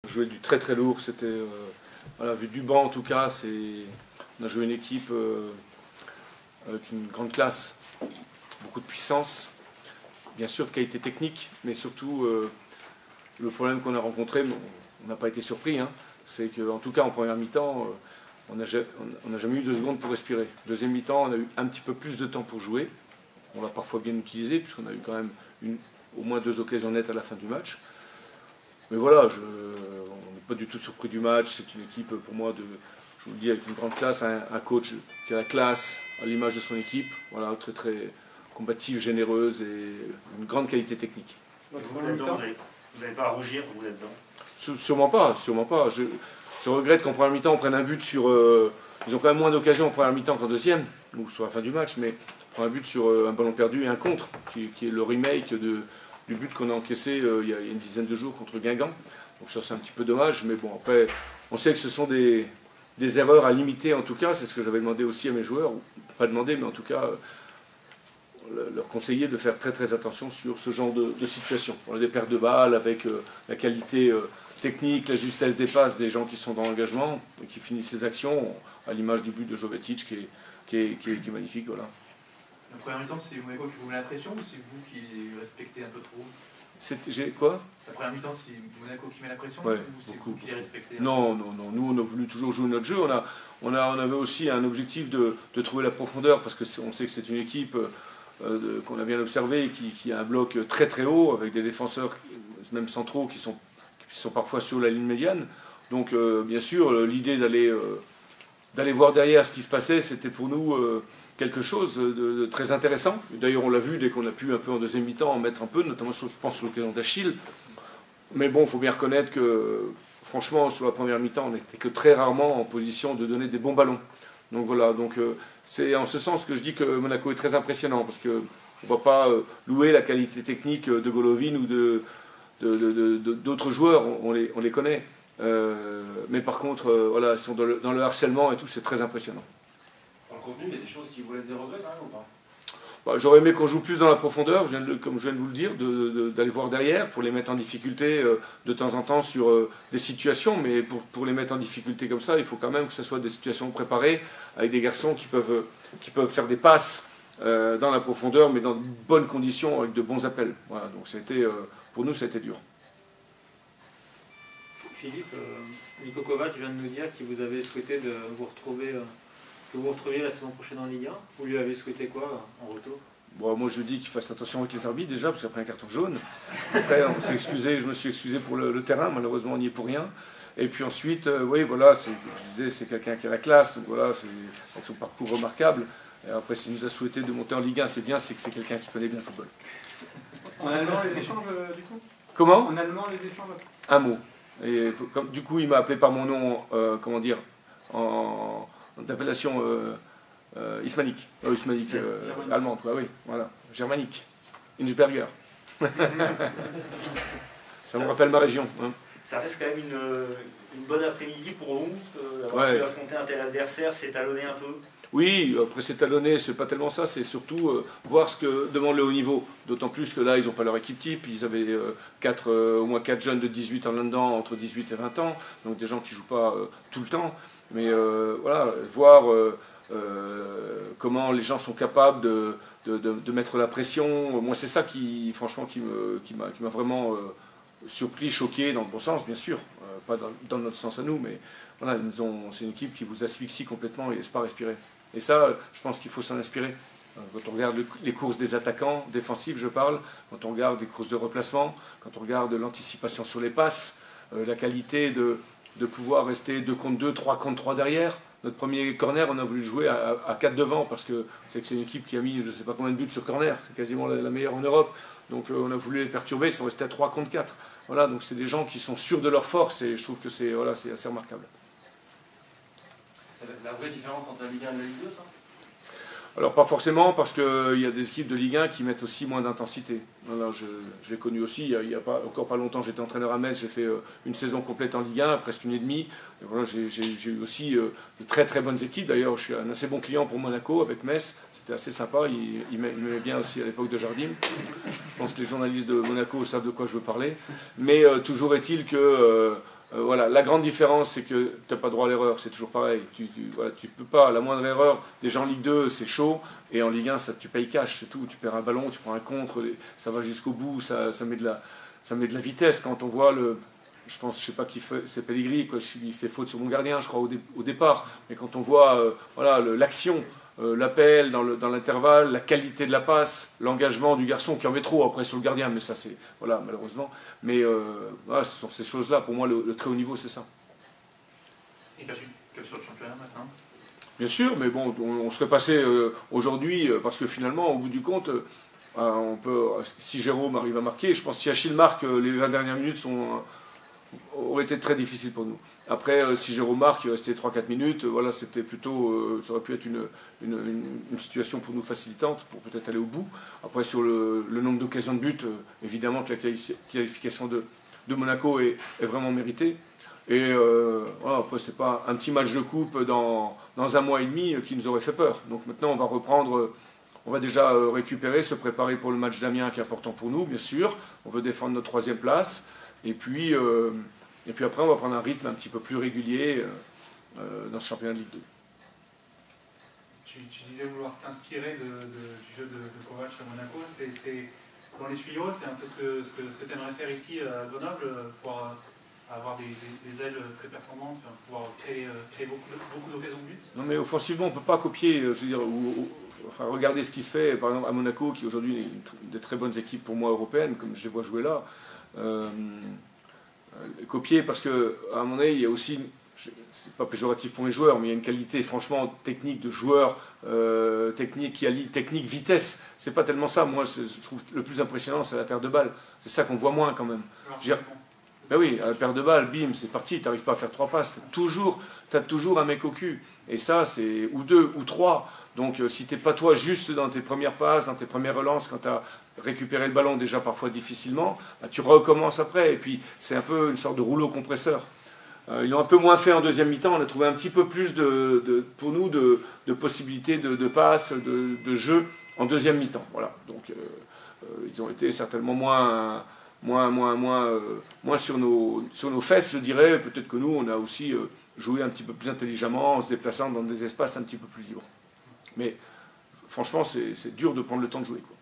On jouait du très très lourd, c'était, voilà, vu du banc en tout cas, on a joué une équipe avec une grande classe, beaucoup de puissance, bien sûr de qualité technique, mais surtout le problème qu'on a rencontré, on n'a pas été surpris, hein, c'est qu'en tout cas en première mi-temps, on n'a jamais eu 2 secondes pour respirer. Deuxième mi-temps, on a eu un petit peu plus de temps pour jouer, on l'a parfois bien utilisé, puisqu'on a eu quand même au moins 2 occasions nettes à la fin du match. Mais voilà, on n'est pas du tout surpris du match. C'est une équipe, pour moi, je vous le dis, avec une grande classe, un coach qui a la classe à l'image de son équipe. Voilà, très très combative, généreuse et une grande qualité technique. Vous n'avez pas à rougir, vous êtes dedans? Sûrement pas, sûrement pas. Je regrette qu'en première mi-temps, on prenne un but sur... ils ont quand même moins d'occasions en première mi-temps qu'en deuxième, ou sur la fin du match, mais on prend un but sur un ballon perdu et un contre, qui est le remake du but qu'on a encaissé il y a une dizaine de jours contre Guingamp. Donc ça c'est un petit peu dommage, mais bon après on sait que ce sont des erreurs à limiter en tout cas, c'est ce que j'avais demandé aussi à mes joueurs, pas demandé mais en tout cas leur conseiller de faire très très attention sur ce genre de situation. On a des pertes de balles avec la qualité technique, la justesse des passes des gens qui sont dans l'engagement et qui finissent ces actions, à l'image du but de Jovetic qui est magnifique. Voilà. La première mi-temps, c'est Monaco qui vous met la pression ou c'est vous qui respectez un peu trop? J'ai quoi? La première mi-temps, c'est Monaco qui met la pression ouais, ou c'est vous qui les respectez? Non, non, non. Nous, on a voulu toujours jouer notre jeu. On avait aussi un objectif de trouver la profondeur parce qu'on sait que c'est une équipe qu'on a bien observée qui a un bloc très très haut avec des défenseurs, même centraux, qui sont parfois sur la ligne médiane. Donc, bien sûr, l'idée d'aller voir derrière ce qui se passait, c'était pour nous quelque chose de très intéressant. D'ailleurs, on l'a vu dès qu'on a pu un peu en deuxième mi-temps en mettre un peu, notamment je pense sur l'occasion d'Achille. Mais bon, il faut bien reconnaître que, franchement, sur la première mi-temps, on n'était que très rarement en position de donner des bons ballons. Donc voilà, c'est en ce sens que je dis que Monaco est très impressionnant, parce qu'on ne va pas louer la qualité technique de Golovin ou d'autres joueurs, on les connaît. Mais par contre, voilà, ils sont dans le harcèlement et tout, c'est très impressionnant. Dans le contenu, il y a des choses qui vous laissent des regrets quand même ou pas? J'aurais aimé qu'on joue plus dans la profondeur, comme je viens de vous le dire, d'aller voir derrière pour les mettre en difficulté de temps en temps sur des situations, mais pour les mettre en difficulté comme ça, il faut quand même que ce soit des situations préparées avec des garçons qui peuvent faire des passes dans la profondeur, mais dans de bonnes conditions, avec de bons appels. Voilà, donc pour nous, ça a été dur. Philippe, Niko Kovac vient de nous dire qu'il vous avait souhaité de vous retrouver... que vous retrouviez la saison prochaine en Ligue 1, vous lui avez souhaité quoi en retour? Bon, moi je dis qu'il fasse attention avec les arbitres déjà, parce qu'il a pris un carton jaune. Après, je me suis excusé pour le terrain, malheureusement on n'y est pour rien. Et puis ensuite, oui, voilà, je disais, c'est quelqu'un qui a la classe, donc voilà, c'est son parcours remarquable. Et après, s'il nous a souhaité de monter en Ligue 1, c'est bien, c'est que c'est quelqu'un qui connaît bien le football. En allemand, les échanges, du coup? Comment? En allemand, les échanges? Un mot. Et du coup, il m'a appelé par mon nom, comment dire, d'appellation hispanique, allemande, quoi, oui, voilà, germanique, Innsberger. Ça me rappelle ma région. Hein. Ça reste quand même une bonne après-midi pour vous, d'avoir pu affronter un tel adversaire, s'étalonner un peu. Oui, après s'étalonner, c'est pas tellement ça, c'est surtout voir ce que demande le haut niveau. D'autant plus que là, ils n'ont pas leur équipe type, ils avaient au moins 4 jeunes de 18 ans là-dedans, entre 18 et 20 ans, donc des gens qui ne jouent pas tout le temps. Mais voilà, voir comment les gens sont capables de mettre la pression. Moi, c'est ça qui, franchement, qui m'a vraiment surpris, choqué, dans le bon sens, bien sûr. Pas dans notre sens à nous, mais voilà, c'est une équipe qui vous asphyxie complètement et ne laisse pas respirer. Et ça, je pense qu'il faut s'en inspirer. Quand on regarde les courses des attaquants, défensifs, je parle, quand on regarde les courses de replacement, quand on regarde l'anticipation sur les passes, la qualité de pouvoir rester 2 contre 2, 3 contre 3 derrière. Notre premier corner, on a voulu jouer à 4 devant parce que c'est une équipe qui a mis je ne sais pas combien de buts sur corner, c'est quasiment la meilleure en Europe. Donc on a voulu les perturber, ils sont restés à 3 contre 4. Voilà, donc c'est des gens qui sont sûrs de leur force et je trouve que c'est assez remarquable. C'est la vraie différence entre la Ligue 1 et la Ligue 2, ça? Alors pas forcément, parce qu'il y a des équipes de Ligue 1 qui mettent aussi moins d'intensité. Je l'ai connu aussi, il y a encore pas longtemps, j'étais entraîneur à Metz, j'ai fait une saison complète en Ligue 1, presque 1 et demie. Et voilà, j'ai eu aussi de très très bonnes équipes. D'ailleurs, je suis un assez bon client pour Monaco avec Metz, c'était assez sympa, il m'aimait bien aussi à l'époque de Jardim. Je pense que les journalistes de Monaco savent de quoi je veux parler. Mais toujours est-il que la grande différence, c'est que tu n'as pas droit à l'erreur, c'est toujours pareil. Voilà, tu peux pas, la moindre erreur, déjà en Ligue 2, c'est chaud, et en Ligue 1, ça, tu payes cash, c'est tout. Tu perds un ballon, tu prends un contre, ça va jusqu'au bout, ça met de la vitesse. Quand on voit je sais pas qui fait, c'est Pellegrini, quoi, il fait faute sur mon gardien, je crois, au départ. Mais quand on voit voilà, l'action, l'appel dans l'intervalle, la qualité de la passe, l'engagement du garçon qui en met trop après sur le gardien, mais ça c'est, voilà, malheureusement. Mais voilà, ce sont ces choses-là, pour moi le très haut niveau c'est ça. Et cap sur le championnat maintenant. Bien sûr, mais bon, on serait passé aujourd'hui, parce que finalement, au bout du compte, si Jérôme arrive à marquer, je pense que si Achille marque, les 20 dernières minutes auraient été très difficiles pour nous. Après, si Jérôme marque, il restait 3-4 minutes, voilà, c'était plutôt, ça aurait pu être une situation pour nous facilitante, pour peut-être aller au bout. Après, sur le nombre d'occasions de but, évidemment que la qualification de Monaco est vraiment méritée. Et voilà, après, c'est pas un petit match de coupe dans un mois et demi qui nous aurait fait peur. Donc maintenant, on va reprendre, on va déjà récupérer, se préparer pour le match d'Amiens qui est important pour nous, bien sûr. On veut défendre notre 3e place. Et puis après, on va prendre un rythme un petit peu plus régulier dans ce championnat de Ligue 2. Tu disais vouloir t'inspirer du jeu de Kovac à Monaco. C'est dans les tuyaux, c'est un peu ce que tu aimerais faire ici à Grenoble, pouvoir avoir des ailes très performantes, pouvoir créer beaucoup d'occasions de but. Non, mais offensivement, on ne peut pas copier, je veux dire, enfin, regardez ce qui se fait, par exemple, à Monaco, qui aujourd'hui est une des très bonnes équipes pour moi européennes, comme je les vois jouer là. Copier, parce qu'à un moment donné, il y a aussi, c'est pas péjoratif pour mes joueurs, mais il y a une qualité franchement technique de joueurs, technique qui allie technique, vitesse. C'est pas tellement ça. Moi, je trouve le plus impressionnant, c'est la perte de balle. C'est ça qu'on voit moins quand même. Ben oui, à la perte de balle, bim, c'est parti, tu n'arrives pas à faire 3 passes. Tu as toujours un mec au cul. Et ça, c'est ou 2 ou 3. Donc si tu n'es pas toi juste dans tes premières passes, dans tes premières relances, quand tu as récupéré le ballon déjà parfois difficilement, bah, tu recommences après. Et puis c'est un peu une sorte de rouleau compresseur. Ils l'ont un peu moins fait en deuxième mi-temps. On a trouvé un petit peu plus pour nous de possibilités de passes, de jeu en deuxième mi-temps. Voilà. Donc ils ont été certainement moins sur nos fesses, je dirais. Peut-être que nous, on a aussi joué un petit peu plus intelligemment en se déplaçant dans des espaces un petit peu plus libres. Mais franchement, c'est dur de prendre le temps de jouer, quoi.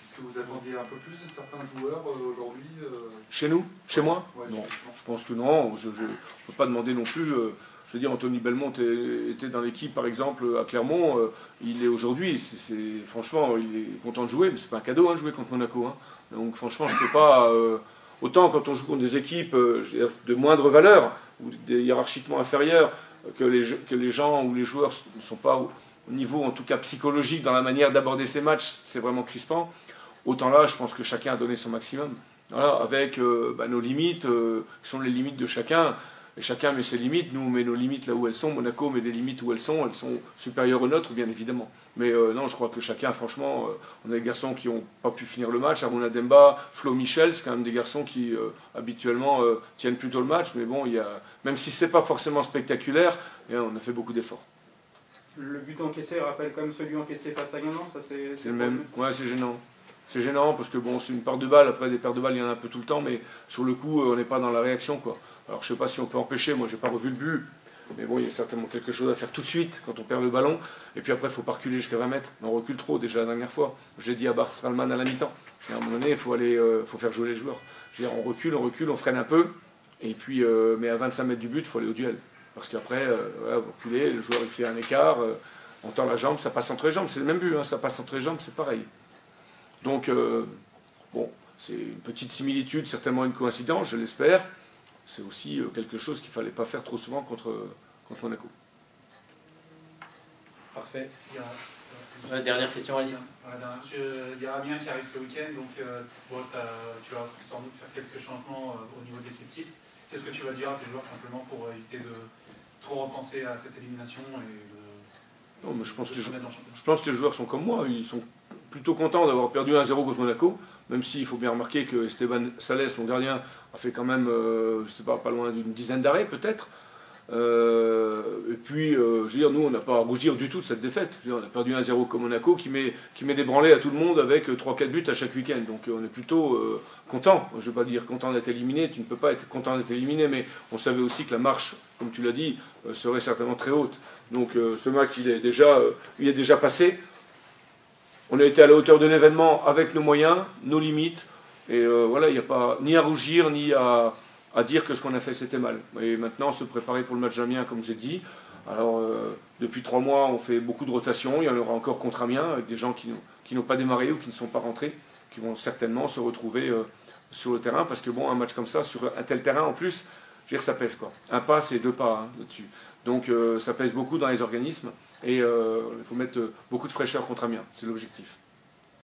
Est-ce que vous attendiez un peu plus de certains joueurs aujourd'hui Chez nous? Chez moi? Ouais, non, je pense que non. Je ne peux pas demander non plus. Je veux dire, Anthony Belmont était dans l'équipe, par exemple, à Clermont. Il est aujourd'hui, franchement, il est content de jouer, mais c'est pas un cadeau, hein, de jouer contre Monaco. Hein. Donc franchement, je ne peux pas... autant quand on joue contre des équipes de moindre valeur, ou hiérarchiquement inférieures, que les gens ou les joueurs ne sont pas au niveau, en tout cas psychologique, dans la manière d'aborder ces matchs, c'est vraiment crispant. Autant là, je pense que chacun a donné son maximum. Voilà, avec nos limites, qui sont les limites de chacun. Et chacun met ses limites. Nous, on met nos limites là où elles sont. Monaco met des limites où elles sont supérieures aux nôtres, bien évidemment. Mais non, je crois que chacun, franchement, on a des garçons qui n'ont pas pu finir le match. Aruna Demba, Flo Michel, c'est quand même des garçons qui, habituellement, tiennent plutôt le match. Mais bon, même si ce n'est pas forcément spectaculaire, on a fait beaucoup d'efforts. Le but encaissé rappelle quand même celui encaissé face à Guingamp, ça c'est le même. Ouais, c'est gênant. C'est gênant parce que bon, c'est une perte de balle. Après, des pertes de balles, il y en a un peu tout le temps, mais sur le coup, on n'est pas dans la réaction, quoi. Alors, je ne sais pas si on peut empêcher. Moi, j'ai pas revu le but, mais bon, il y a certainement quelque chose à faire tout de suite quand on perd le ballon. Et puis après, il ne faut pas reculer jusqu'à 20 mètres. On recule trop déjà la dernière fois. J'ai dit à Bart Stralman à la mi-temps. À un moment donné, il faut faire jouer les joueurs. Je veux dire, on recule, on freine un peu. Et puis, mais à 25 mètres du but, il faut aller au duel. Parce qu'après, vous reculez, le joueur il fait un écart, on tend la jambe, ça passe entre les jambes. C'est le même but, hein, ça passe entre les jambes, c'est pareil. Donc, bon, c'est une petite similitude, certainement une coïncidence, je l'espère. C'est aussi quelque chose qu'il ne fallait pas faire trop souvent contre Monaco. Parfait. Dernière question, Ali. Il y a Amiens qui arrive ce week-end, donc bon, tu vas sans doute faire quelques changements au niveau de l'équipe type. Qu'est-ce que tu vas dire à tes joueurs simplement pour éviter de trop repenser à cette élimination et non, mais je pense que les joueurs sont comme moi, ils sont plutôt contents d'avoir perdu 1-0 contre Monaco, même s'il faut bien remarquer que Esteban Sales, mon gardien, a fait quand même, je sais pas loin d'une dizaine d'arrêts peut-être. Et puis, je veux dire, nous, on n'a pas à rougir du tout de cette défaite. Je veux dire, on a perdu 1-0 comme Monaco qui met des branlées à tout le monde avec 3-4 buts à chaque week-end. Donc on est plutôt content. Je ne veux pas dire content d'être éliminé, tu ne peux pas être content d'être éliminé, mais on savait aussi que la marche, comme tu l'as dit, serait certainement très haute. Donc ce match, il est déjà passé. On a été à la hauteur de l'événement avec nos moyens, nos limites. Et voilà, il n'y a pas ni à rougir, ni à dire que ce qu'on a fait c'était mal. Et maintenant, se préparer pour le match d'Amiens, comme j'ai dit. Alors, depuis 3 mois, on fait beaucoup de rotations. Il y en aura encore contre Amiens, avec des gens qui n'ont pas démarré ou qui ne sont pas rentrés, qui vont certainement se retrouver sur le terrain. Parce que bon, un match comme ça, sur un tel terrain, en plus, je veux dire, ça pèse quoi. Un pas, c'est 2 pas là-dessus. Donc, ça pèse beaucoup dans les organismes. Et il faut mettre beaucoup de fraîcheur contre Amiens. C'est l'objectif.